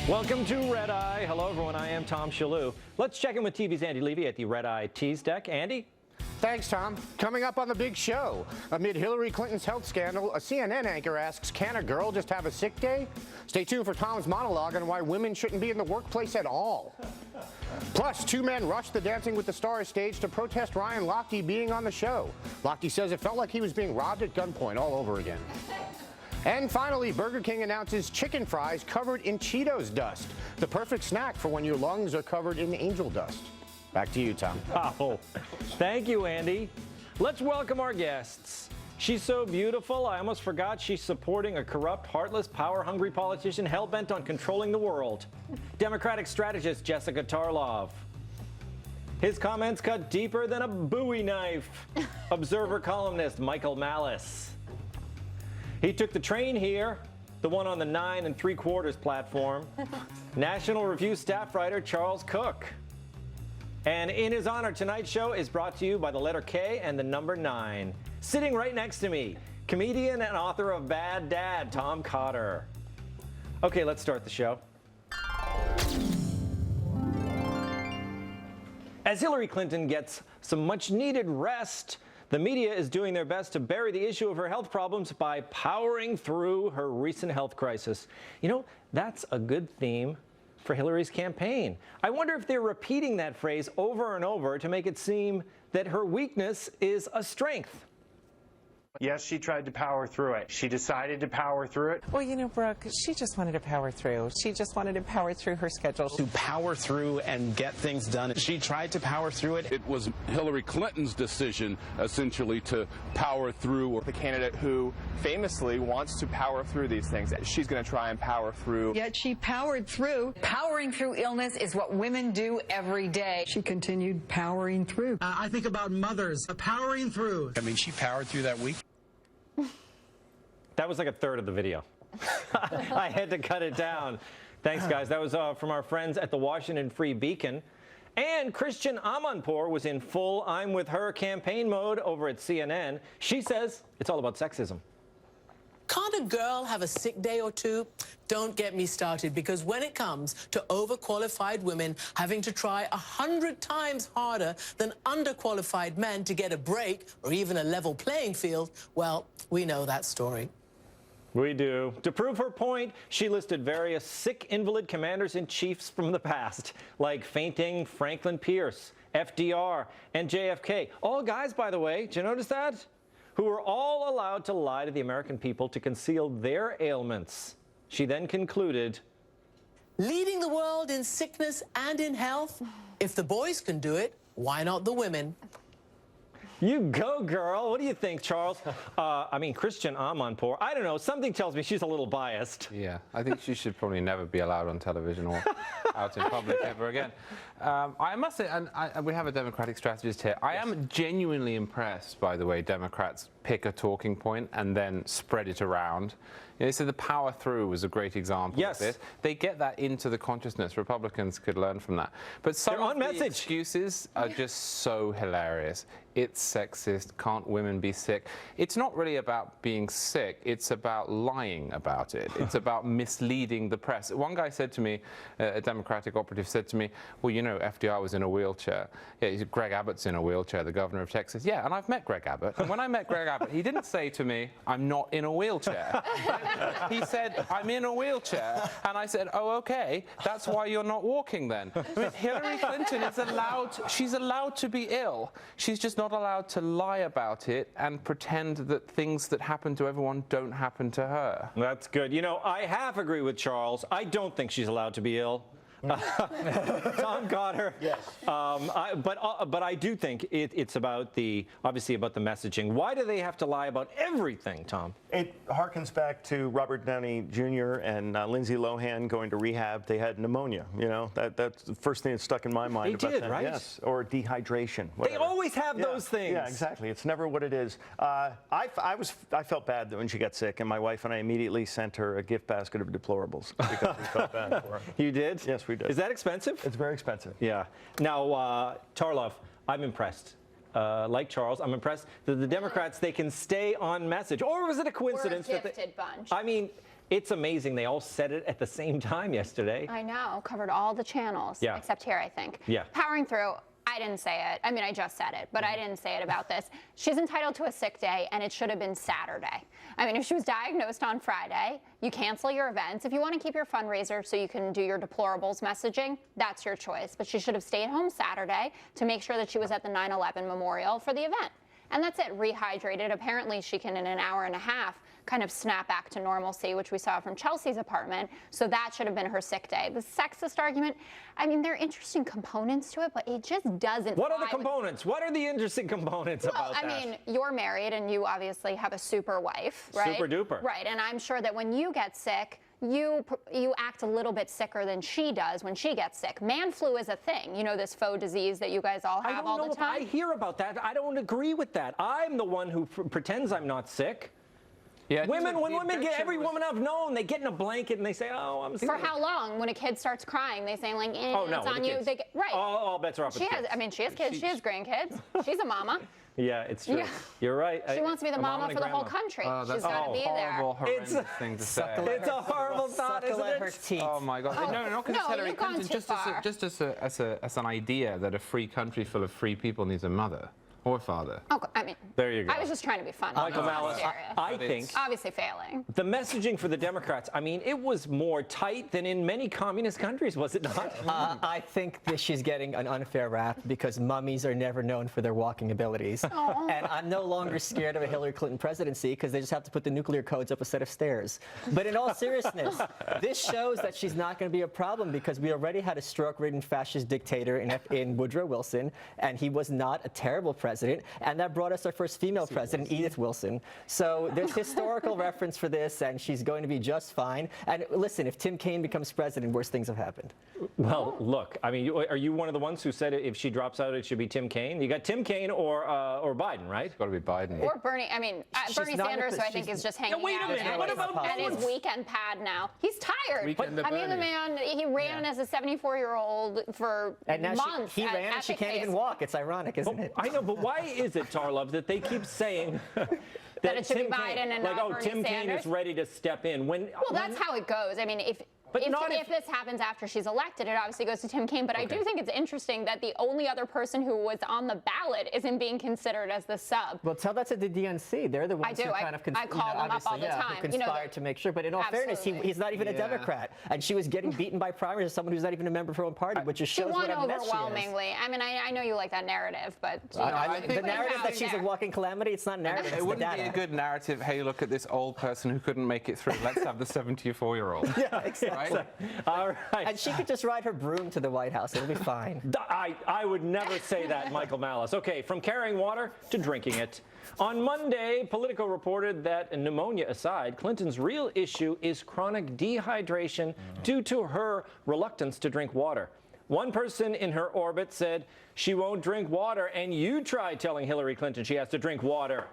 Welcome to Red Eye. Hello, everyone. I am Tom Shalhoub. Let's check in with TV's Andy Levy at the Red Eye Tease Deck. Andy? Thanks, Tom. Coming up on the big show, amid Hillary Clinton's health scandal, a CNN anchor asks, can a girl just have a sick day? Stay tuned for Tom's monologue on why women shouldn't be in the workplace at all. Plus, two men rushed the Dancing with the Stars stage to protest Ryan Lochte being on the show. Lochte says it felt like he was being robbed at gunpoint all over again. And finally, Burger King announces chicken fries covered in Cheetos dust, the perfect snack for when your lungs are covered in angel dust. Back to you, Tom. Oh, thank you, Andy. Let's welcome our guests. She's so beautiful, I almost forgot she's supporting a corrupt, heartless, power-hungry politician hell-bent on controlling the world. Democratic strategist Jessica Tarlov. His comments cut deeper than a Bowie knife. Observer columnist Michael Malice. He took the train here, the one on the 9 3/4 platform. National Review staff writer Charles Cook. And in his honor, tonight's show is brought to you by the letter K and the number 9. Sitting right next to me, comedian and author of Bad Dad, Tom Cotter. Okay, let's start the show. As Hillary Clinton gets some much-needed rest, the media is doing their best to bury the issue of her health problems by powering through her recent health crisis. You know, that's a good theme for Hillary's campaign. I wonder if they're repeating that phrase over and over to make it seem that her weakness is a strength. Yes, she tried to power through it. She decided to power through it. Well, you know, Brooke, she just wanted to power through. She just wanted to power through her schedule. To power through and get things done. She tried to power through it. It was Hillary Clinton's decision, essentially, to power through. The candidate who famously wants to power through these things. She's going to try and power through. Yet she powered through. Powering through illness is what women do every day. She continued powering through. I think about mothers powering through. I mean, she powered through that week. That was like a third of the video. I had to cut it down. Thanks, guys. That was from our friends at the Washington Free Beacon. And Christian Amanpour was in full I'm with her campaign mode over at CNN. She says it's all about sexism. Can't a girl have a sick day or two? Don't get me started, because when it comes to overqualified women having to try 100 times harder than underqualified men to get a break or even a level playing field, well, we know that story. We do. To prove her point, she listed various sick invalid commanders-in-chiefs from the past, like fainting Franklin Pierce, FDR, and JFK. All guys, by the way. Did you notice that? Who were all allowed to lie to the American people to conceal their ailments. She then concluded, leading the world in sickness and in health? If the boys can do it, why not the women? You go, girl. What do you think, Charles? Christian Amanpour. I don't know. Something tells me she's a little biased. Yeah, I think she should probably never be allowed on television or out in public ever again. I must say, and we have a Democratic strategist here. I am genuinely impressed by the way Democrats pick a talking point and then spread it around. You know, so the power through was a great example of this. They get that into the consciousness. Republicans could learn from that. But some of the excuses are just so hilarious. It's sexist. Can't women be sick? It's not really about being sick. It's about lying about it. It's about misleading the press. One guy said to me, a Democratic operative said to me, well, you know, FDR was in a wheelchair. Yeah, Greg Abbott's in a wheelchair, the governor of Texas. Yeah, and I've met Greg Abbott. And when I met Greg Abbott, he didn't say to me, I'm not in a wheelchair. He said, I'm in a wheelchair. And I said, oh, okay, that's why you're not walking then. I mean, Hillary Clinton is she's allowed to be ill. She's just not allowed to lie about it and pretend that things that happen to everyone don't happen to her. That's good. You know, I half agree with Charles. I don't think she's allowed to be ill. Tom Cotter. Yes. But I do think it's about obviously about the messaging. Why do they have to lie about everything, Tom? It harkens back to Robert Downey Jr. and Lindsay Lohan going to rehab. They had pneumonia. You know, that's the first thing that stuck in my mind about that. Right? Yes, or dehydration. Whatever. They always have those things. Yeah, exactly. It's never what it is. I felt bad when she got sick, and my wife and I immediately sent her a gift basket of deplorables because we felt bad for her. You did? Yes, we did. Is that expensive? It's very expensive. Yeah. Now, Tarlov, I'm impressed. Like Charles, I'm impressed that the Democrats, they can stay on message. Or was it a coincidence? We're a gifted bunch. I mean, It's amazing. They all said it at the same time yesterday. I know. Covered all the channels. Yeah. Except here, I think. Yeah. Powering through. I didn't say it. I mean, I just said it, but I didn't say it about this. She's entitled to a sick day, and it should have been Saturday. I mean, if she was diagnosed on Friday, you cancel your events. If you want to keep your fundraiser so you can do your deplorables messaging, that's your choice. But she should have stayed home Saturday to make sure that she was at the 9/11 memorial for the event. And that's it, rehydrated. Apparently, she can, in an hour and a half, kind of snap back to normalcy, which we saw from Chelsea's apartment. So that should have been her sick day. The sexist argument, I mean, there are interesting components to it, but it just doesn't. What are the components? What are the interesting components about that? I mean, you're married and you obviously have a super wife, right? Super duper. Right, and I'm sure that when you get sick, you act a little bit sicker than she does when she gets sick. Man flu is a thing. You know, this faux disease that you guys all have all the time? I hear about that. I don't agree with that. I'm the one who pretends I'm not sick. Yeah, when women get, every woman I've known, they get in a blanket and they say, "Oh, I'm sick." For how long? When a kid starts crying, they say like, "Oh no, it's on you." They get, right. All bets are off. She has. I mean, she has kids. She has grandkids. She's a mama. Yeah, it's true. Yeah. You're right. She wants to be the mama for the whole country. She's got to be there. Horrendous thing to say. It's a horrible thought, isn't it? Her teeth. Oh my God! No, not because it's Hillary Clinton. Just as an idea that a free country full of free people needs a mother or a father. Oh, I mean, there you go. I was just trying to be funny. Michael Malice, I think obviously failing. The messaging for the Democrats, I mean, it was more tight than in many communist countries, was it not? I think that she's getting an unfair rap because mummies are never known for their walking abilities. Aww. And I'm no longer scared of a Hillary Clinton presidency because they just have to put the nuclear codes up a set of stairs. But in all seriousness, this shows that she's not going to be a problem because we already had a stroke-ridden fascist dictator in Woodrow Wilson, and he was not a terrible president. And that brought us our first female president, Edith Wilson. So there's historical reference for this, and she's going to be just fine. And listen, if Tim Kaine becomes president, worse things have happened. Well, look, I mean, are you one of the ones who said if she drops out, it should be Tim Kaine? You got Tim Kaine or Biden, right? It's got to be Biden. Or Bernie. I mean, Bernie Sanders, who I think is just hanging wait a minute. out What about at his weekend pad now. He's tired. I mean, the man, he ran as a 74-year-old for and now months. He ran and she can't even walk. It's ironic, isn't it? I know, but why is it, Tarlov, that they keep saying that it should Tim be Biden Kaine, and like, not Bernie Tim Kaine Sanders? is ready to step in? Well, that's how it goes. I mean, if this happens after she's elected, it obviously goes to Tim Kaine. But I do think it's interesting that the only other person who was on the ballot isn't being considered as the sub. Well, tell that to the DNC. They're the ones who kind of I call them up all the time. Who conspired to make sure. But in all fairness, he's not even a Democrat. And she was getting beaten by primaries as someone who's not even a member of her own party, which just shows what a mess she is. Overwhelmingly. I mean, I know you like that narrative, but the narrative that she's a walking calamity, it's not narrative. It wouldn't be a good narrative. Hey, look at this old person who couldn't make it through. Let's have the 74-year-old. Yeah, exactly. Right? All right. And she could just ride her broom to the White House. It'll be fine. I would never say that, Michael Malice. Okay, from carrying water to drinking it. On Monday, Politico reported that, pneumonia aside, Clinton's real issue is chronic dehydration due to her reluctance to drink water. One person in her orbit said she won't drink water, and you tried telling Hillary Clinton she has to drink water.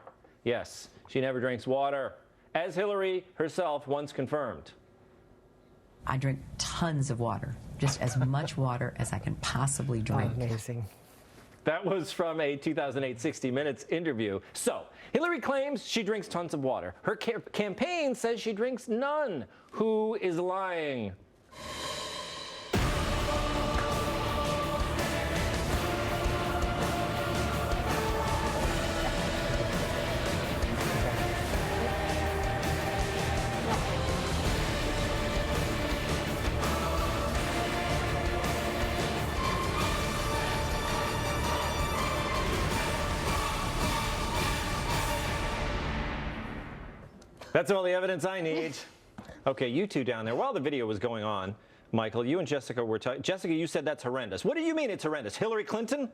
Yes, she never drinks water, as Hillary herself once confirmed. I drink tons of water, just as much water as I can possibly drink. Amazing. That was from a 2008 60 Minutes interview. So, Hillary claims she drinks tons of water. Her campaign says she drinks none. Who is lying? That's all the evidence I need. Okay, you two down there, while the video was going on, Michael, you and Jessica were talking. Jessica, you said that's horrendous. What do you mean it's horrendous? Hillary Clinton?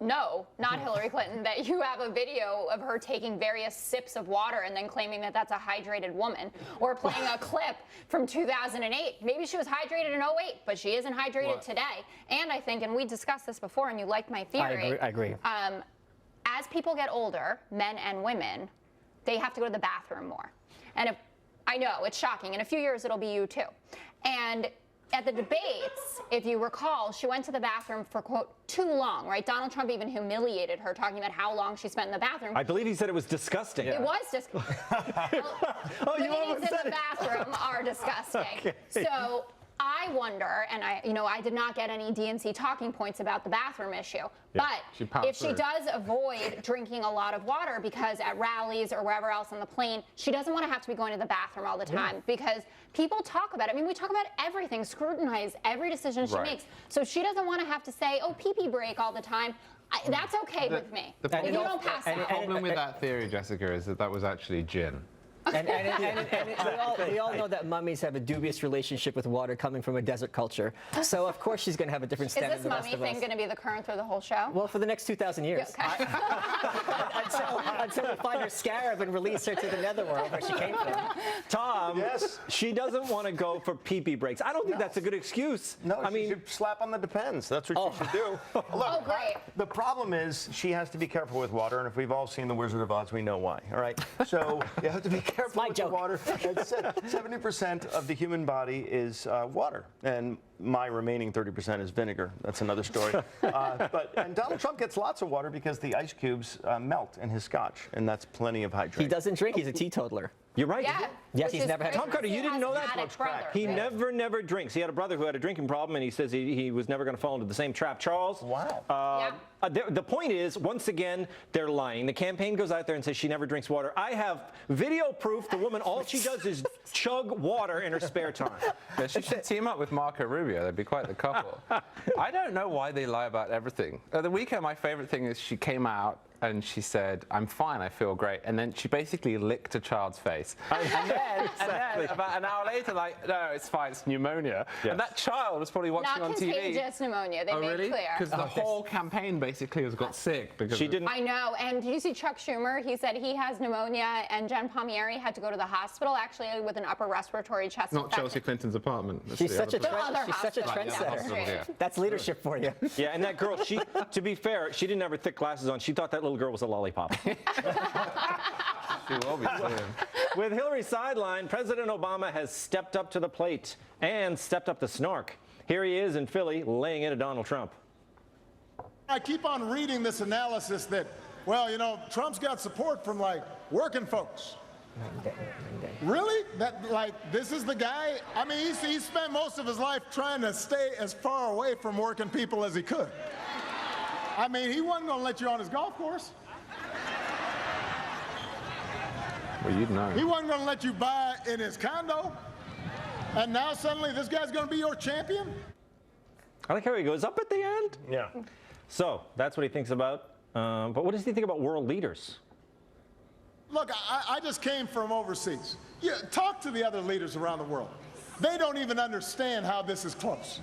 No, not Hillary Clinton. That you have a video of her taking various sips of water and then claiming that that's a hydrated woman, or playing a clip from 2008. Maybe she was hydrated in 08, but she isn't hydrated today. And I think, and we discussed this before, and you liked my theory. I agree. As people get older, men and women, they have to go to the bathroom more. And I know, it's shocking. In a few years, it'll be you too. And At the debates, if you recall, she went to the bathroom for, quote, too long, right? Donald Trump even humiliated her, talking about how long she spent in the bathroom. I believe he said it was disgusting. It was disgusting. Ladies in the bathroom are disgusting. Okay. So I wonder, and I did not get any DNC talking points about the bathroom issue, but if she does avoid drinking a lot of water because at rallies or wherever else on the plane, she doesn't want to have to be going to the bathroom all the time because people talk about it. I mean, we talk about everything, scrutinize every decision she makes. So she doesn't want to have to say, oh, pee-pee break all the time. That's okay with me. If you don't pass out. The problem with that theory, Jessica, is that was actually gin. And we all know that mummies have a dubious relationship with water coming from a desert culture. So, of course, she's going to have a different stand than the rest of us. Is this mummy thing going to be the current through the whole show? Well, for the next 2,000 years. Okay. Until we find her scarab and release her to the netherworld where she came from. Tom, she doesn't want to go for pee-pee breaks. I don't think that's a good excuse. No, I mean, should slap on the Depends. That's what she should do. Look, great. The problem is she has to be careful with water, and if we've all seen The Wizard of Oz, we know why, all right? So you have to be careful with the water. 70% of the human body is water, and my remaining 30% is vinegar. That's another story. And Donald Trump gets lots of water because the ice cubes melt in his scotch, and that's plenty of hydration. He doesn't drink. He's a teetotaler. You're right. Yeah. Yes, he's never had. Tom Carter, you didn't know that? He never drinks. He had a brother who had a drinking problem, and he says he was never going to fall into the same trap. Charles. Wow. The point is, once again, they're lying. The campaign goes out there and says she never drinks water. I have video proof the woman, all she does is chug water in her spare time. Yeah, she should team up with Marco Rubio. They'd be quite the couple. I don't know why they lie about everything. The weekend, my favorite thing is she came out and she said, I'm fine, I feel great. And then she basically licked a child's face. And then about an hour later, like, no, it's fine, it's pneumonia. Yes. And that child was probably watching on TV. Not contagious pneumonia, they made clear. Because the whole campaign basically has got sick. Because she didn't. I know, and did you see Chuck Schumer? He said he has pneumonia, and Jen Palmieri had to go to the hospital, actually, with an upper respiratory chest infection. Not Chelsea Clinton's apartment. She's such a trendsetter. That's leadership for you. Yeah, and that girl, to be fair, she didn't have her thick glasses on. She thought that little girl was a lollipop. She will be soon. With Hillary's sideline, President Obama has stepped up to the plate and stepped up the snark. Here he is in Philly, laying into Donald Trump. I keep on reading this analysis that, well, you know, Trump's got support from, like, working folks. Really? This is the guy? I mean, he spent most of his life trying to stay as far away from working people as he could. I mean, he wasn't going to let you on his golf course. Well, you'd know. He wasn't going to let you buy in his condo. And now suddenly this guy's going to be your champion? I like how he goes up at the end. Yeah. So that's what he thinks about. But what does he think about world leaders? Look, I just came from overseas. Yeah, talk to the other leaders around the world. They don't even understand how this is close.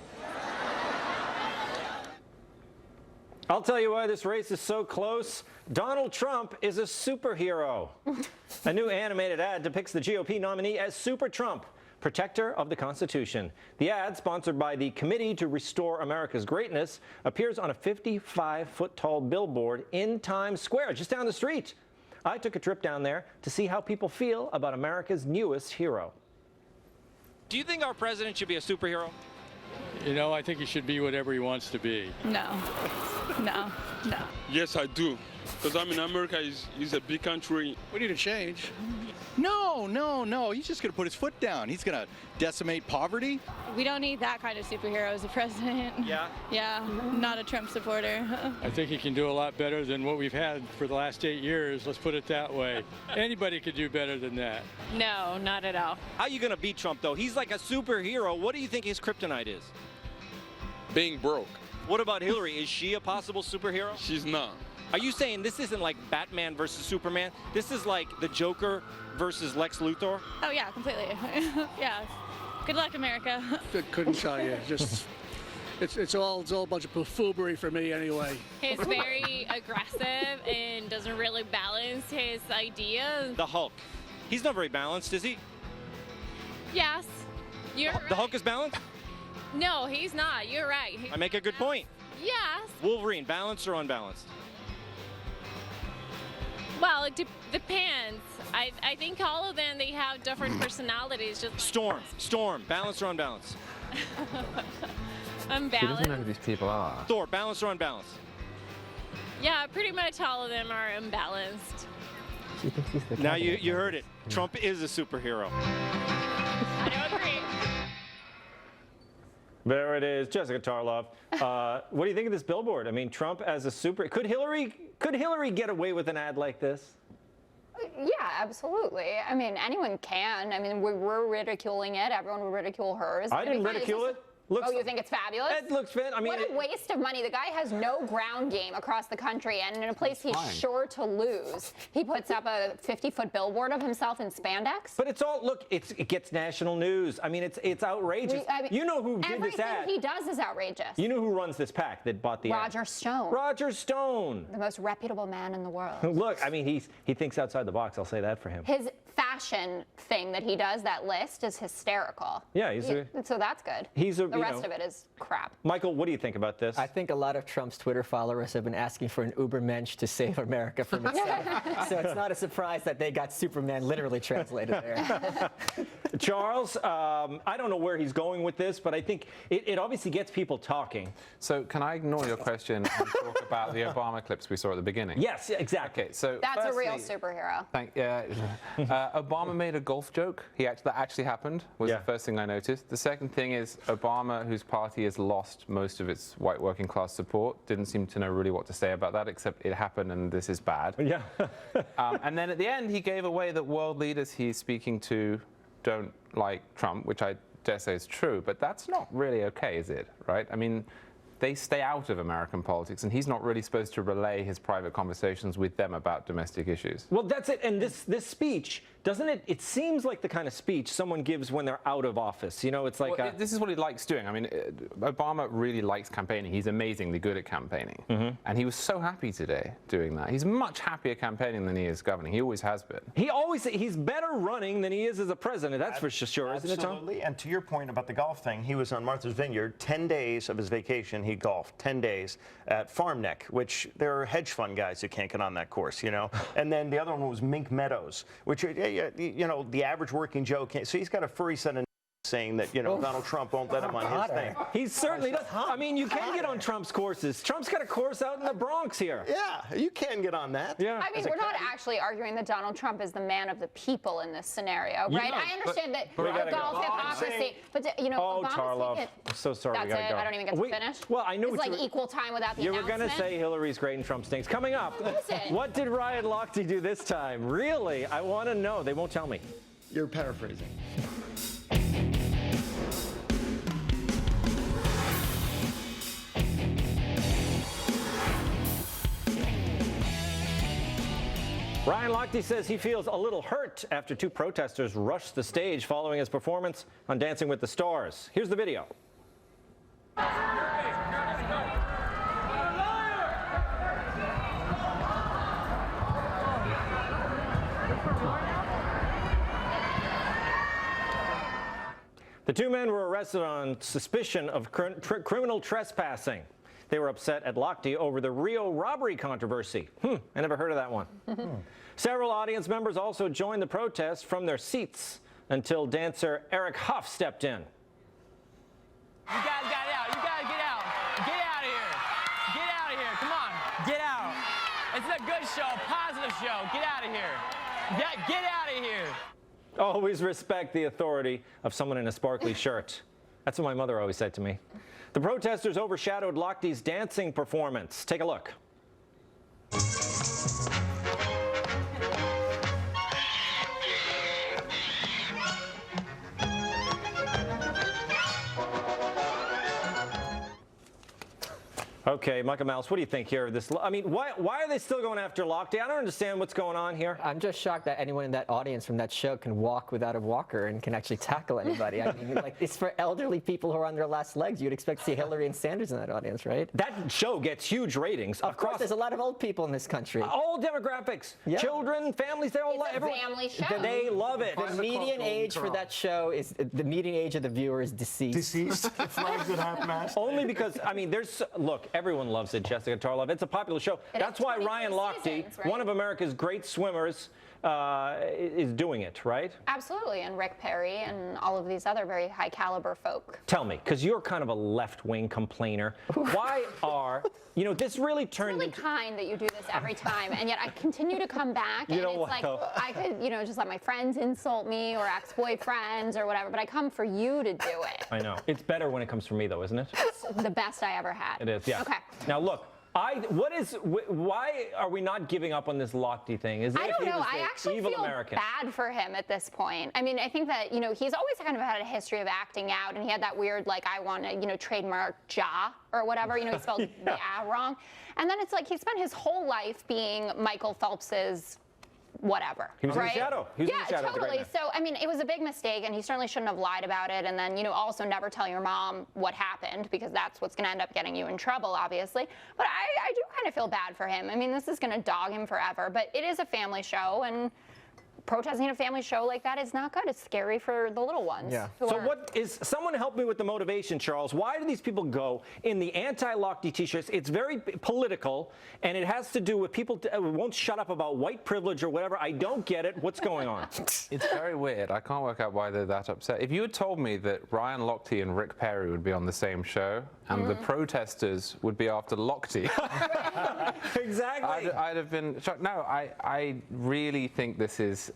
I'll tell you why this race is so close. Donald Trump is a superhero. A new animated ad depicts the GOP nominee as Super Trump, protector of the Constitution. The ad, sponsored by the Committee to Restore America's Greatness, appears on a 55-foot-tall billboard in Times Square, just down the street. I took a trip down there to see how people feel about America's newest hero. Do you think our president should be a superhero? You know, I think he should be whatever he wants to be. No. Yes, I do. Because I mean, America is a big country. We need a change. No. He's just going to put his foot down. He's going to decimate poverty. We don't need that kind of superhero as a president. Yeah? Yeah, not a Trump supporter. I think he can do a lot better than what we've had for the last 8 years. Let's put it that way. Anybody could do better than that. No, not at all. How are you going to beat Trump, though? He's like a superhero. What do you think his kryptonite is? Being broke. What about Hillary? Is she a possible superhero? She's not. Are you saying this isn't like Batman versus Superman? This is like the Joker versus Lex Luthor? Oh, yeah, completely. Yeah. Good luck, America. Couldn't tell you. Just, it's all a bunch of buffoonery for me anyway. He's very aggressive and doesn't really balance his ideas. The Hulk. He's not very balanced, is he? Yes. You're right. The Hulk is balanced? No, he's not. You're right. I make a good point. Yes. Wolverine, balanced or unbalanced? Well, it depends. I think all of them, they have different personalities. Just Storm, balanced or unbalanced? She doesn't know who these people are. Thor, balanced or unbalanced? Yeah, pretty much all of them are imbalanced. She thinks he's the Now you heard it. Trump is a superhero. I don't agree. There it is, Jessica Tarlov. What do you think of this billboard? I mean, Trump as a super. Could Hillary get away with an ad like this? Yeah, absolutely. I mean, anyone can. I mean, we're ridiculing it. Everyone would ridicule hers. I didn't ridicule it. Oh, you think it's fabulous? It looks fit. I mean, what a waste of money. The guy has no ground game across the country, and in a place he's sure to lose, he puts up a 50-foot billboard of himself in spandex. But it's all, look, it gets national news. I mean, it's outrageous. You know who did this ad? Everything he does is outrageous. You know who runs this pack that bought the ad? Roger Stone. Roger Stone. The most reputable man in the world. Look, I mean, he thinks outside the box. I'll say that for him. His fashion thing that he does, that list, is hysterical. Yeah, so that's good. The rest of it is crap. Michael, what do you think about this? I think a lot of Trump's Twitter followers have been asking for an Ubermensch to save America from itself. So it's not a surprise that they got Superman literally translated there. Charles, I don't know where he's going with this, but I think it obviously gets people talking. So can I ignore your question and talk about the Obama clips we saw at the beginning? Yes, exactly. Okay, so that's a real superhero. Obama made a golf joke. That actually happened, was the first thing I noticed. The second thing is Obama, whose party has lost most of its white working class support, didn't seem to know really what to say about that, except it happened and this is bad. Yeah. And then at the end, he gave away that world leaders he's speaking to don't like Trump, which I dare say is true, but that's not really okay, is it? Right? I mean, they stay out of American politics, and he's not really supposed to relay his private conversations with them about domestic issues. Well, that's it. And this speech, doesn't it? It seems like the kind of speech someone gives when they're out of office. You know, it's like this is what he likes doing. I mean, Obama really likes campaigning. He's amazingly good at campaigning, and he was so happy today doing that. He's much happier campaigning than he is governing. He always has been. He's better running than he is as a president. That's for sure, isn't it, Tom? Absolutely. And to your point about the golf thing, he was on Martha's Vineyard. 10 days of his vacation, he golfed 10 days at Farm Neck, which there are hedge fund guys who can't get on that course, you know. And then the other one was Mink Meadows, which, you know, the average working Joe can't. So he's got a furry set of saying that, you know, Donald Trump won't let him on his thing. He certainly does. I mean, you can get on Trump's courses. Trump's got a course out in the Bronx here. Yeah, you can get on that. Yeah. I mean, we're not actually arguing that Donald Trump is the man of the people in this scenario, right? I understand that golf hypocrisy, but you know, Obama's Tarlov. I'm so sorry. That's we gotta it. go. I don't even get to finish. Well, I knew it's like equal time without the announcement. You were gonna say Hillary's great and Trump stinks. Coming up, what did Ryan Lochte do this time? Really, I want to know. They won't tell me. You're paraphrasing. Ryan Lochte says he feels a little hurt after two protesters rushed the stage following his performance on Dancing with the Stars. Here's the video. The two men were arrested on suspicion of criminal trespassing. They were upset at Lochte over the Rio robbery controversy. I never heard of that one. Several audience members also joined the protest from their seats until dancer Eric Huff stepped in. You guys got out. You guys get out. Get out of here. Get out of here. Come on. Get out. It's a good show, positive show. Get out of here. Get out of here. Always respect the authority of someone in a sparkly shirt. That's what my mother always said to me. The protesters overshadowed Lochte's dancing performance. Take a look. Okay, Michael Malice, what do you think here? I mean, why are they still going after Lochte? I don't understand what's going on here. I'm just shocked that anyone in that audience from that show can walk without a walker and can actually tackle anybody. I mean, like, it's for elderly people who are on their last legs. You'd expect to see Hillary and Sanders in that audience, right? That show gets huge ratings. Of course, there's a lot of old people in this country. All demographics, children, families, they all love it. Family show. They love it. The median age for that show is, the median age of the viewer is deceased. Deceased? Flags at half-mast? Only because, I mean, look, everyone loves it, Jessica Tarlov. It's a popular show. That's why Ryan Lochte, one of America's great swimmers, is doing it, right? Absolutely, and Rick Perry and all of these other very high caliber folk. Tell me, because you're kind of a left-wing complainer. Why are, this really turned It's really kind that you do this every time, and yet I continue to come back, and You know it's what, like, though? I could, just let my friends insult me, or ex-boyfriends, or whatever, but I come for you to do it. I know. It's better when it comes from me, though, isn't it? It's the best I ever had. It is, yeah. Okay. Now, look. Why are we not giving up on this Lochte thing? Is it I don't he know. was I the actually evil feel American? bad for him at this point. I mean, I think that, he's always kind of had a history of acting out, and he had that weird, I want to, trademark ja or whatever. He spelled the a wrong. And then it's like he spent his whole life being Michael Phelps's whatever. He was right? in the shadow. He was in the shadow of the great totally. man. So, I mean, it was a big mistake, and he certainly shouldn't have lied about it. And then, also never tell your mom what happened, because that's what's going to end up getting you in trouble, obviously. But I do kind of feel bad for him. I mean, this is going to dog him forever. But it is a family show, and protesting a family show like that is not good. It's scary for the little ones. Yeah. So what is, someone help me with the motivation, Charles. Why do these people go in the anti-Lochte t-shirts? It's very political, and it has to do with people won't shut up about white privilege or whatever. I don't get it. What's going on? It's very weird. I can't work out why they're that upset. If you had told me that Ryan Lochte and Rick Perry would be on the same show, and the protesters would be after Lochte, exactly, I'd have been shocked. No, I really think this is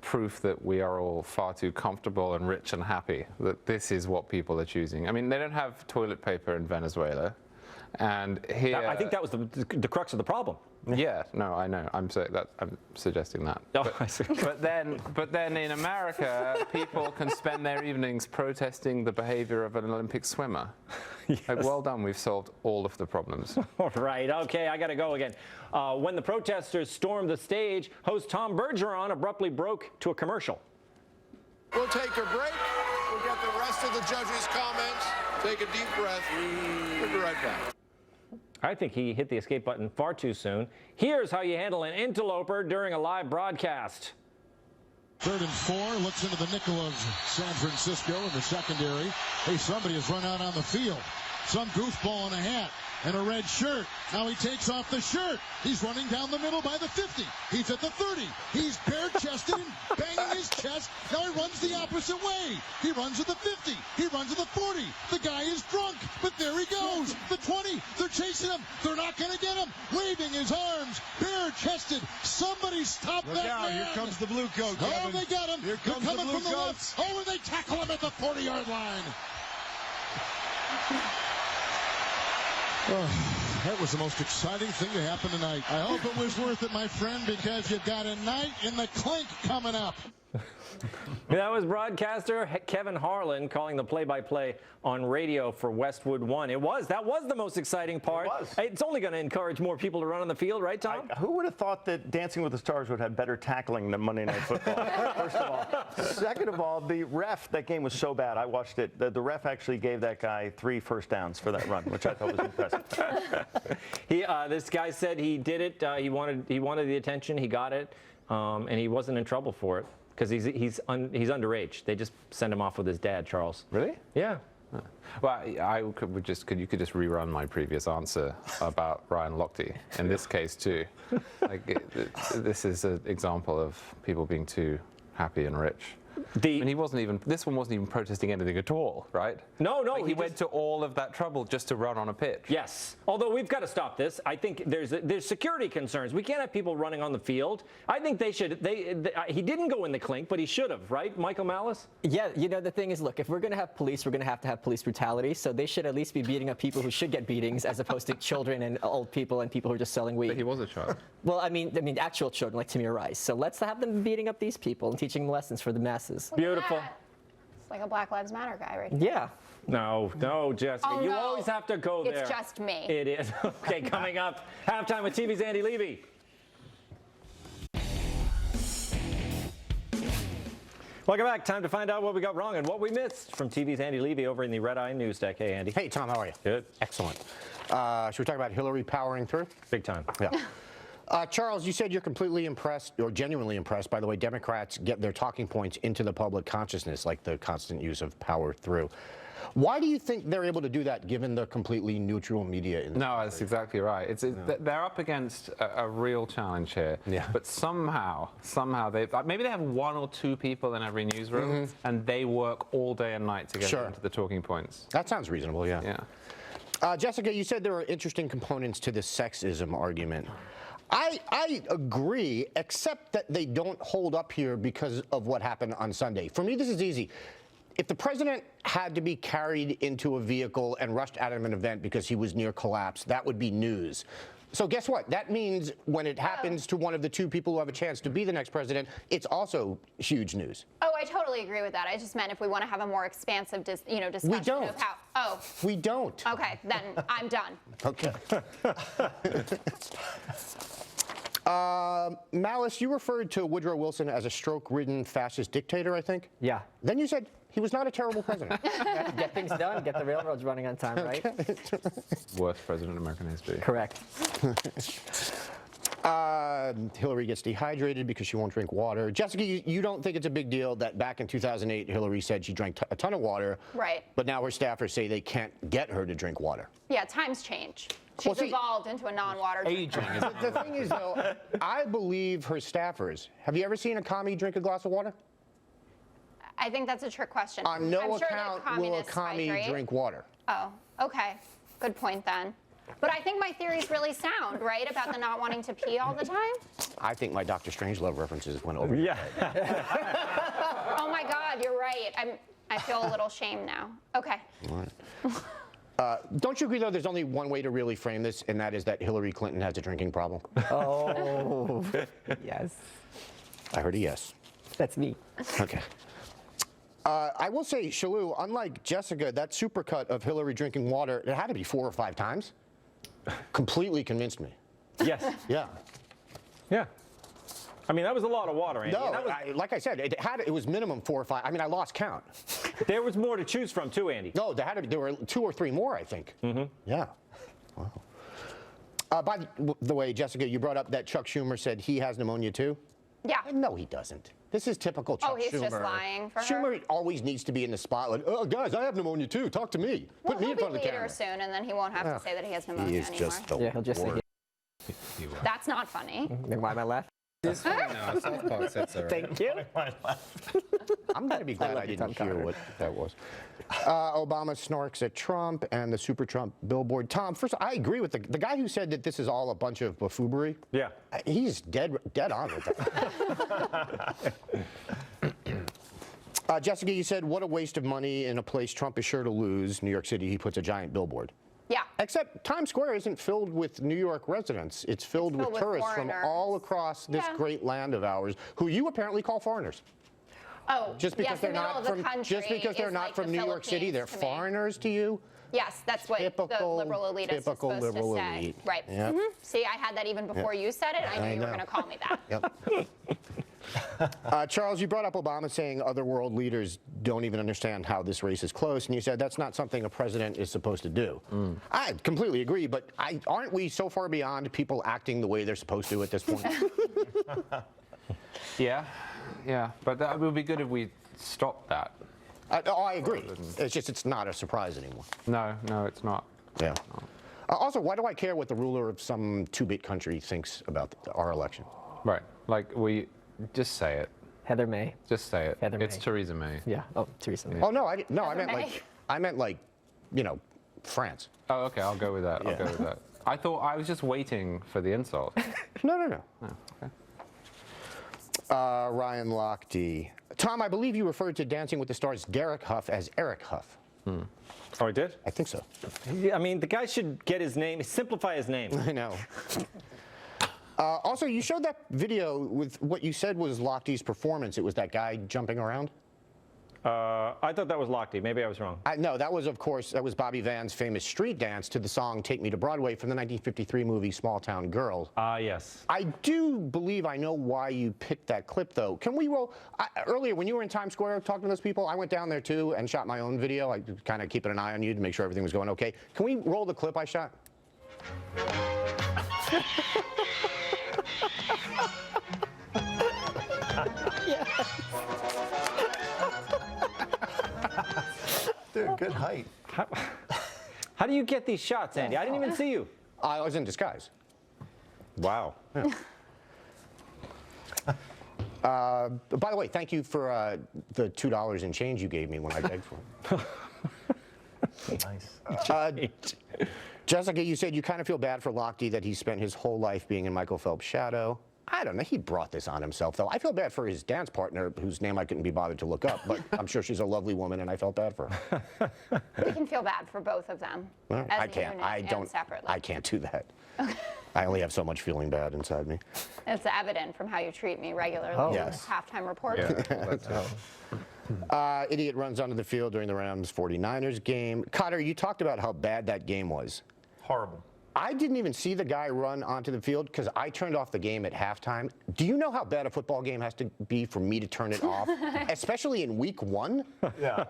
proof that we are all far too comfortable and rich and happy, that this is what people are choosing. I mean, they don't have toilet paper in Venezuela, and here... I think that was the crux of the problem. Yeah, no, I know. I'm suggesting that. Oh, I see. But then in America, people can spend their evenings protesting the behavior of an Olympic swimmer. Yes. Like, well done, we've solved all of the problems. All right, okay, I got to go again. When the protesters stormed the stage, host Tom Bergeron abruptly broke to a commercial. We'll take a break. We'll get the rest of the judges' comments. Take a deep breath. We'll be right back. I think he hit the escape button far too soon. Here's how you handle an interloper during a live broadcast. 3rd and 4, looks into the nickel of San Francisco in the secondary. Hey, somebody has run out on the field. Some goofball in a hat and a red shirt. Now he takes off the shirt. He's running down the middle by the 50. He's at the 30. He's bare-chested and banging his chest. Now he runs the opposite way. He runs at the 50. He runs at the 40. The guy is drunk, but there he goes. The 20. They're chasing him. They're not going to get him. Waving his arms, bare-chested. Somebody stop that man. Here comes the blue coat, Oh, Kevin. they got him. Here comes They're coming the blue from the coats. left. Oh, and they tackle him at the 40-yard line. Oh, that was the most exciting thing to happen tonight. I hope it was worth it, my friend, because you've got a night in the clink coming up. That was broadcaster Kevin Harlan calling the play-by-play on radio for Westwood One. That was the most exciting part. It was. It's only going to encourage more people to run on the field, right, Tom? Who would have thought that Dancing with the Stars would have better tackling than Monday Night Football? First of all. Second of all, the ref, that game was so bad. I watched it. The ref actually gave that guy 3 first downs for that run, which I thought was impressive. This guy said he did it. He wanted the attention. He got it, and he wasn't in trouble for it. Because he's underage. They just send him off with his dad, Charles. Really? Yeah. Well, you could just rerun my previous answer about Ryan Lochte in this case too. This is an example of people being too happy and rich. And this one wasn't even protesting anything at all, right? No. He went to all of that trouble just to run on a pitch. Yes. Although we've got to stop this. I think there's security concerns. We can't have people running on the field. I think they should. He didn't go in the clink, but he should have, right, Michael Malice? Yeah. The thing is, look, if we're going to have police, we're going to have police brutality. So they should at least be beating up people who should get beatings, as opposed to children and old people and people who are just selling weed. But he was a child. Well, I mean, actual children like Tamir Rice. So let's have them beating up these people and teaching them lessons for the masses. Beautiful. It's like a Black Lives Matter guy right here. Yeah. No, Jessica. Oh, you no. always have to go there. It's just me. It is. Okay, coming up, halftime with TV's Andy Levy. Welcome back. Time to find out what we got wrong and what we missed from TV's Andy Levy over in the Red Eye News Deck. Hey, Andy. Hey, Tom, how are you? Good. Excellent. Should we talk about Hillary powering through? Big time. Yeah. Charles, you said you're completely impressed, or genuinely impressed, by the way, Democrats get their talking points into the public consciousness, like the constant use of power through. Why do you think they're able to do that, given the completely neutral media? No, that's exactly right. They're up against a real challenge here. Yeah. But somehow maybe they have 1 or 2 people in every newsroom, and they work all day and night to get into the talking points. That sounds reasonable, yeah. Yeah. Jessica, you said there are interesting components to this sexism argument. I agree, except that they don't hold up here because of what happened on Sunday. For me, this is easy. If the president had to be carried into a vehicle and rushed out of an event because he was near collapse, that would be news. So guess what? That means when it happens to one of the 2 people who have a chance to be the next president, it's also huge news. Oh, I totally agree with that. I just meant if we want to have a more expansive, discussion we don't. of how. Oh. We don't. Okay, then I'm done. Okay. Malice, you referred to Woodrow Wilson as a stroke-ridden fascist dictator, I think? Yeah. Then you said he was not a terrible president. Get things done, get the railroads running on time, right? Worst president in American history. Correct. Hillary gets dehydrated because she won't drink water. Jessica, you don't think it's a big deal that back in 2008, Hillary said she drank a ton of water. Right. But now her staffers say they can't get her to drink water. Yeah, times change. She's evolved into a non-water drinker. The thing is, though, I believe her staffers. Have you ever seen a commie drink a glass of water? I think that's a trick question. On no I'm sure account that will a commie hydrate. drink water. Oh, okay. Good point then. But I think my theory's really sound, right? About the not wanting to pee all the time? I think my Dr. Strangelove references went over. Yeah. Oh my God, you're right. I feel a little shame now. Okay. All right. Don't you agree, though, there's only one way to really frame this, and that is that Hillary Clinton has a drinking problem? Oh, yes. I heard a yes. That's me. Okay. I will say, Shalou, unlike Jessica, that supercut of Hillary drinking water, it had to be 4 or 5 times. Completely convinced me. Yes. Yeah. Yeah. I mean, that was a lot of water, Andy. No, like I said, it was minimum 4 or 5. I mean, I lost count. There was more to choose from, too, Andy. No, there were 2 or 3 more, I think. Mm-hmm. Yeah. Wow. By the way, Jessica, you brought up that Chuck Schumer said he has pneumonia, too? Yeah. No, he doesn't. This is typical Chuck Schumer. Oh, he's just lying for her? Schumer always needs to be in the spotlight. Oh, guys, I have pneumonia, too. Talk to me. Put me in front of the camera. He'll be leader soon, and then he won't have to say that he has pneumonia He is anymore. just the he'll just say That's not funny. Why am I laughing? Thank you. I'm going to be glad I didn't hear what that was. Obama snarks at Trump and the Super Trump billboard. Tom, first, I agree with the guy who said that this is all a bunch of buffoonery. Yeah. He's dead on with that. Jessica, you said, what a waste of money in a place Trump is sure to lose. New York City, he puts a giant billboard. Yeah. Except Times Square isn't filled with New York residents. It's filled with tourists from all across this great land of ours, who you apparently call foreigners. Oh, just because they're not from New York City, they're foreigners to you. Yes, that's what the liberal elite is supposed to say. Right. Yep. Mm-hmm. See, I had that even before you said it. I knew you were going to call me that. Yep. Charles, you brought up Obama saying other world leaders don't even understand how this race is close, and you said that's not something a president is supposed to do. I completely agree, but aren't we so far beyond people acting the way they're supposed to at this point? Yeah, but that would be good if we stopped that. I agree. It's just it's not a surprise anymore. No, it's not. Yeah. Also, why do I care what the ruler of some 2-bit country thinks about our election? Right. Like, just say it. Heather May. Just say it. Heather May. It's Theresa May. Yeah. Oh, Theresa May. Oh no, I meant like, you know, France. Oh, okay. I'll go with that. Yeah. I'll go with that. I was just waiting for the insult. No. Oh, okay. Ryan Lochte. Tom, I believe you referred to Dancing with the Stars' Derek Huff as Eric Huff. Oh, I did? I think so. I mean, the guy should get his name, simplify his name. I know. Also, you showed that video with what you said was Lochte's performance. It was that guy jumping around. I thought that was Lochte. Maybe I was wrong. No, that was, of course, Bobby Van's famous street dance to the song Take Me to Broadway from the 1953 movie Small Town Girl. Yes. I do believe I know why you picked that clip, though. Can we roll? Earlier, when you were in Times Square talking to those people, I went down there, too, and shot my own video. I kind of keeping an eye on you to make sure everything was going okay. Can we roll the clip I shot? Dude, good height. How do you get these shots, Andy? I didn't even see you. I was in disguise. Wow. Yeah. By the way, thank you for the $2 and change you gave me when I begged for it. Nice. Jessica, you said you kind of feel bad for Lochte that he spent his whole life being in Michael Phelps' shadow. I don't know. He brought this on himself, though. I feel bad for his dance partner, whose name I couldn't be bothered to look up, but I'm sure she's a lovely woman, and I felt bad for her. We can feel bad for both of them. Well, as I a can't. unit I and don't. separately. I can't do that. I only have so much feeling bad inside me. It's evident from how you treat me regularly Oh. in Yes. the halftime report. Idiot runs onto the field during the Rams 49ers game. Cotter, you talked about how bad that game was. Horrible. I didn't even see the guy run onto the field because I turned off the game at halftime. Do you know how bad a football game has to be for me to turn it off? Especially in week 1? Yeah,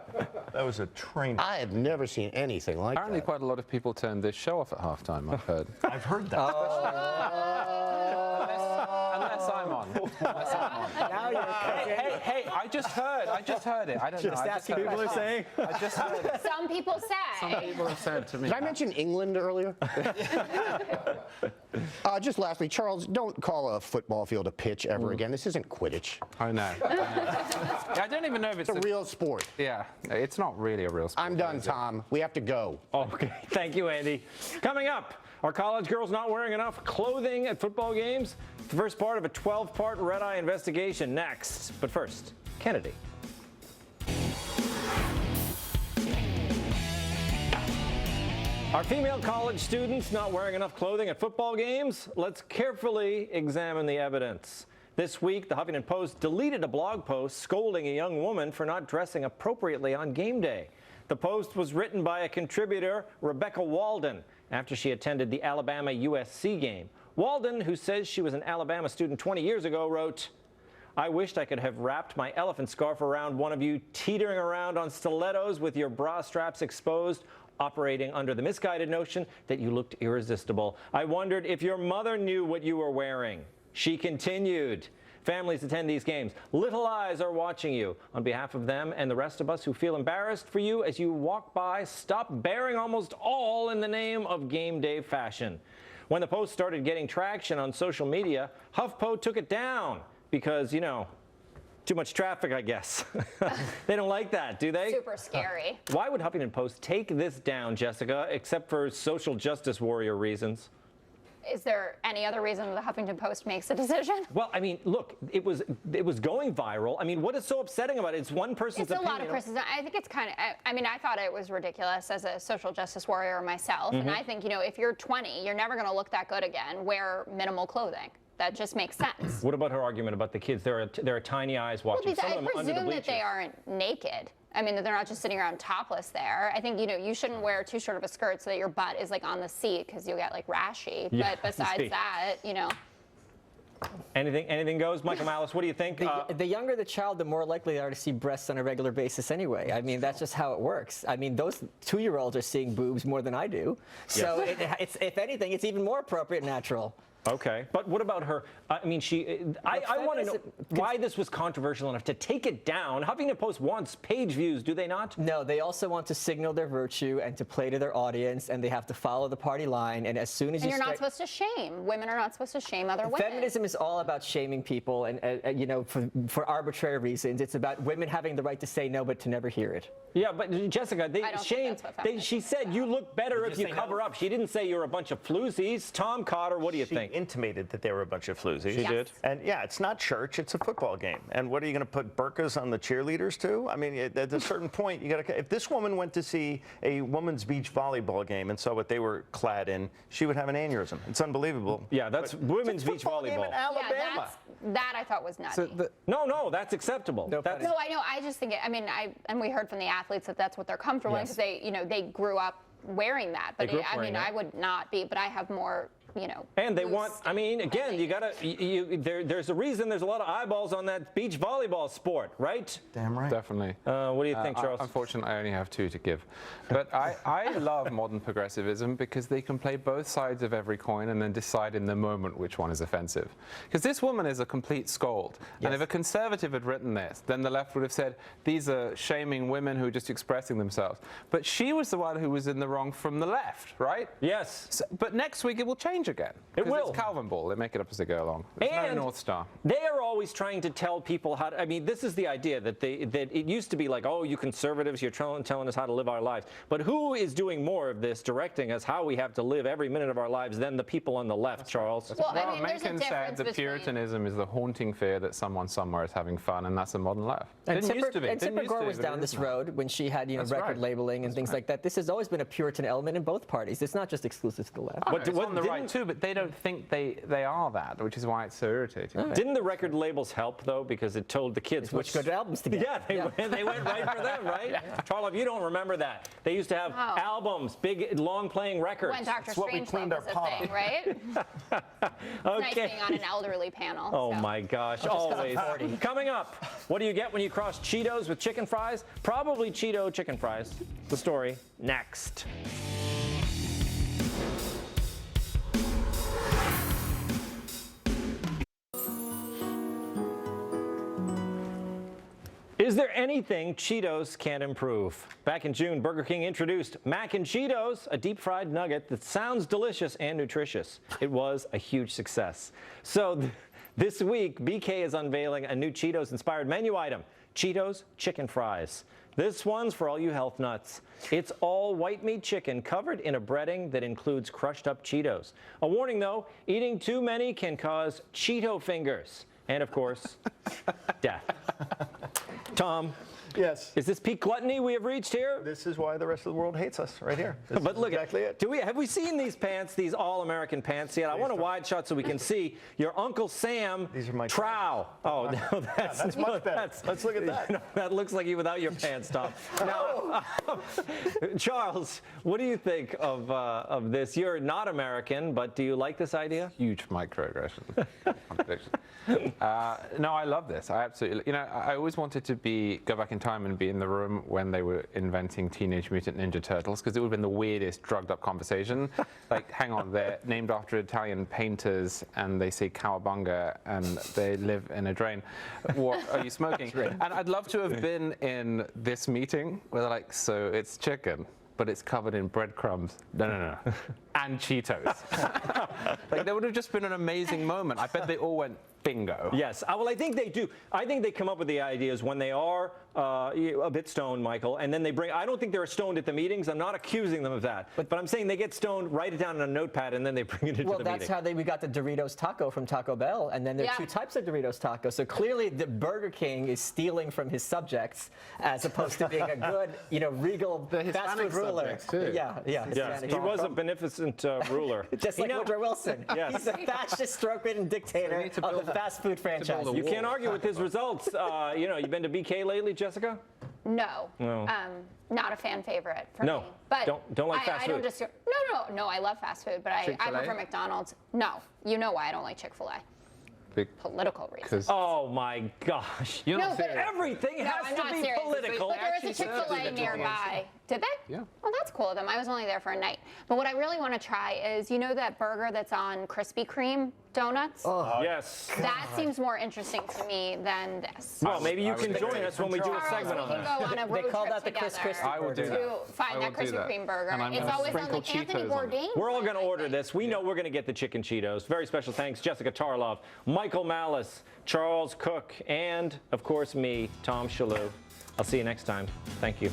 that was a train. I have never seen anything like Apparently that. quite a lot of people turned this show off at halftime, I've heard. I've heard that. Unless I'm on. Unless I'm on. Now you're Hey, I just heard it. I don't know. Just I just asking heard people it. are saying. I just heard it. Some people say. Some people have said to me. Did I mention England earlier? Just lastly, Charles, don't call a football field a pitch ever again. This isn't Quidditch. I know. I don't even know if It's a real sport. Yeah, it's not really a real sport. I'm done, Tom. We have to go. Okay, thank you, Andy. Coming up, are college girls not wearing enough clothing at football games? The first part of a 12-part red-eye investigation next. But first, Kennedy. Are female college students not wearing enough clothing at football games? Let's carefully examine the evidence. This week, the Huffington Post deleted a blog post scolding a young woman for not dressing appropriately on game day. The post was written by a contributor, Rebecca Walden, after she attended the Alabama-USC game. Walden, who says she was an Alabama student 20 years ago, wrote, "I wished I could have wrapped my elephant scarf around one of you teetering around on stilettos with your bra straps exposed, operating under the misguided notion that you looked irresistible. I wondered if your mother knew what you were wearing." She continued, "Families attend these games. Little eyes are watching you. On behalf of them and the rest of us who feel embarrassed for you as you walk by, stop bearing almost all in the name of game day fashion." When the post started getting traction on social media, HuffPo took it down because, you know, too much traffic, I guess. They don't like that, do they? Super scary. Why would Huffington Post take this down, Jessica, except for social justice warrior reasons? Is there any other reason the Huffington Post makes a decision? Well, I mean, look, it was going viral. I mean, what is so upsetting about it? It's one person's opinion. It's a lot of criticism. I think it's kind of, I mean, I thought it was ridiculous as a social justice warrior myself. And I think, you know, if you're 20, you're never going to look that good again. Wear minimal clothing. That just makes sense. What about her argument about the kids? There are tiny eyes watching. Well, Some of them I under the presume bleachers. that they aren't naked. I mean, that they're not just sitting around topless there. I think, you know, you shouldn't wear too short of a skirt so that your butt is like on the seat because you'll get like rashy. Yeah, But besides that, you know. Anything goes. Michael Malice, what do you think? The younger the child, the more likely they are to see breasts on a regular basis anyway. I mean, that's just how it works. I mean, those 2-year-olds are seeing boobs more than I do. So it's, if anything, it's even more appropriate and natural. Okay, but what about her? I mean, I want to know why this was controversial enough to take it down. Huffington Post wants page views, do they not? No, they also want to signal their virtue and to play to their audience, and they have to follow the party line. And as soon as And you're not supposed to shame. Women are not supposed to shame other women. Feminism is all about shaming people, and you know, for arbitrary reasons. It's about women having the right to say no, but to never hear it. Yeah, but Jessica, she said you look better if you cover up. She didn't say you're a bunch of floozies. Tom Cotter, what do you think? Intimated that they were a bunch of floozies. She did. And yeah, it's not church, it's a football game. And what are you going to put burqas on the cheerleaders too? I mean, at a certain point, you got to. If this woman went to see a women's beach volleyball game and saw what they were clad in, she would have an aneurysm. It's unbelievable. Yeah, that's women's beach volleyball. In Alabama. Yeah, that I thought was nutty. No, that's acceptable. No, I know. I just think and we heard from the athletes that that's what they're comfortable in because they grew up wearing that. But I would not be. But I have more, And they want, I mean, again, you gotta, there's a reason there's a lot of eyeballs on that beach volleyball sport, right? Damn right. Definitely. What do you think, Charles? Unfortunately, I only have 2 to give. But I love modern progressivism because they can play both sides of every coin and then decide in the moment which one is offensive. Because this woman is a complete scold. Yes. And if a conservative had written this, then the left would have said, these are shaming women who are just expressing themselves. But she was the one who was in the wrong from the left, right? Yes. So, but next week it will change again. It will. It's Calvin Ball. They make it up as they go along. There's no North Star. They are always trying to tell people how to, I mean, this is the idea that that it used to be like, oh, you conservatives, you're telling us how to live our lives. But who is doing more of this, directing us how we have to live every minute of our lives than the people on the left, Charles? Well, I mean, there's a Mencken said difference that between... Puritanism is the haunting fear that someone somewhere is having fun, and that's the modern left. And Didn't used to be. And Didn't Tipper used to Gore be, was but down it this is now. road when she had, That's record right. labeling and things like that. This has always been a Puritan element in both parties. It's not just exclusive to the left. But it's on the right too, but they don't think they are that, which is why it's so irritating. Right. Didn't the record labels help, though, because it told the kids which good albums to get? Yeah, they went right for them, right? Yeah. Charles, you don't remember that. They used to have albums, big, long-playing records. When Dr. That's what we cleaned Strangelove our was a thing, right? It's nice being on an elderly panel. Oh so. my gosh, always. Coming up, what do you get when you cross Cheetos with chicken fries? Probably Cheeto chicken fries. The story next. Is there anything Cheetos can't improve? Back in June, Burger King introduced Mac and Cheetos, a deep-fried nugget that sounds delicious and nutritious. It was a huge success. So this week, BK is unveiling a new Cheetos-inspired menu item, Cheetos Chicken Fries. This one's for all you health nuts. It's all white meat chicken covered in a breading that includes crushed up Cheetos. A warning though, eating too many can cause Cheeto fingers. And of course, death. Tom. Yes. Is this peak gluttony we have reached here? This is why the rest of the world hates us, right here. This but is look, exactly it. Have we seen these pants, these all-American pants yet? I want a wide shot so we can see your Uncle Sam These are my trow. Oh, no, that's much better. Let's look at that. That looks like you without your pants, Tom. Now, Charles, what do you think of this? You're not American, but do you like this idea? Huge microaggression. No, I love this. I absolutely, I always wanted to go back in time and be in the room when they were inventing Teenage Mutant Ninja Turtles, because it would have been the weirdest drugged up conversation. Like, hang on, they're named after Italian painters and they say cowabunga and they live in a drain. What are you smoking? And I'd love to have been in this meeting where they're like, so it's chicken, but it's covered in breadcrumbs. No. And Cheetos. Like, there would have just been an amazing moment. I bet they all went bingo. Yes. Well, I think they do. I think they come up with the ideas when they are a bit stoned, Michael, and then they bring. I don't think they're stoned at the meetings. I'm not accusing them of that. But I'm saying they get stoned, write it down on a notepad, and then they bring it into the meeting. Well, that's how we got the Doritos taco from Taco Bell, and then there are 2 types of Doritos taco. So clearly, the Burger King is stealing from his subjects as opposed to being a good, regal fast food ruler. Yeah. He was a beneficent ruler. Just like Woodrow Wilson. Yes. He's a fascist, stroke-ridden dictator of the fast food franchise. You can't argue with his results. You've been to BK lately, Jessica? No. Not a fan favorite for me. But don't like fast food. No, I love fast food, but I prefer McDonald's. No, you know why I don't like Chick-fil-A. Political reasons. Oh my gosh. Everything has to be political. But there is a Chick-fil-A nearby. Did they? Yeah. Well, that's cool of them. I was only there for a night. But what I really want to try is, that burger that's on Krispy Kreme donuts? Oh, yes. That seems more interesting to me than this. Well, maybe you can join us when we do a segment on that. We can go on a road They call trip that the Chris together Christie I will do burger. that. to find that Krispy Kreme burger. It's always on like Anthony Bourdain. We're all going to order this. We know we're going to get the chicken Cheetos. Very special thanks, Jessica Tarlov, Michael Malice, Charles Cook, and, of course, me, Tom Shalhoub. I'll see you next time. Thank you.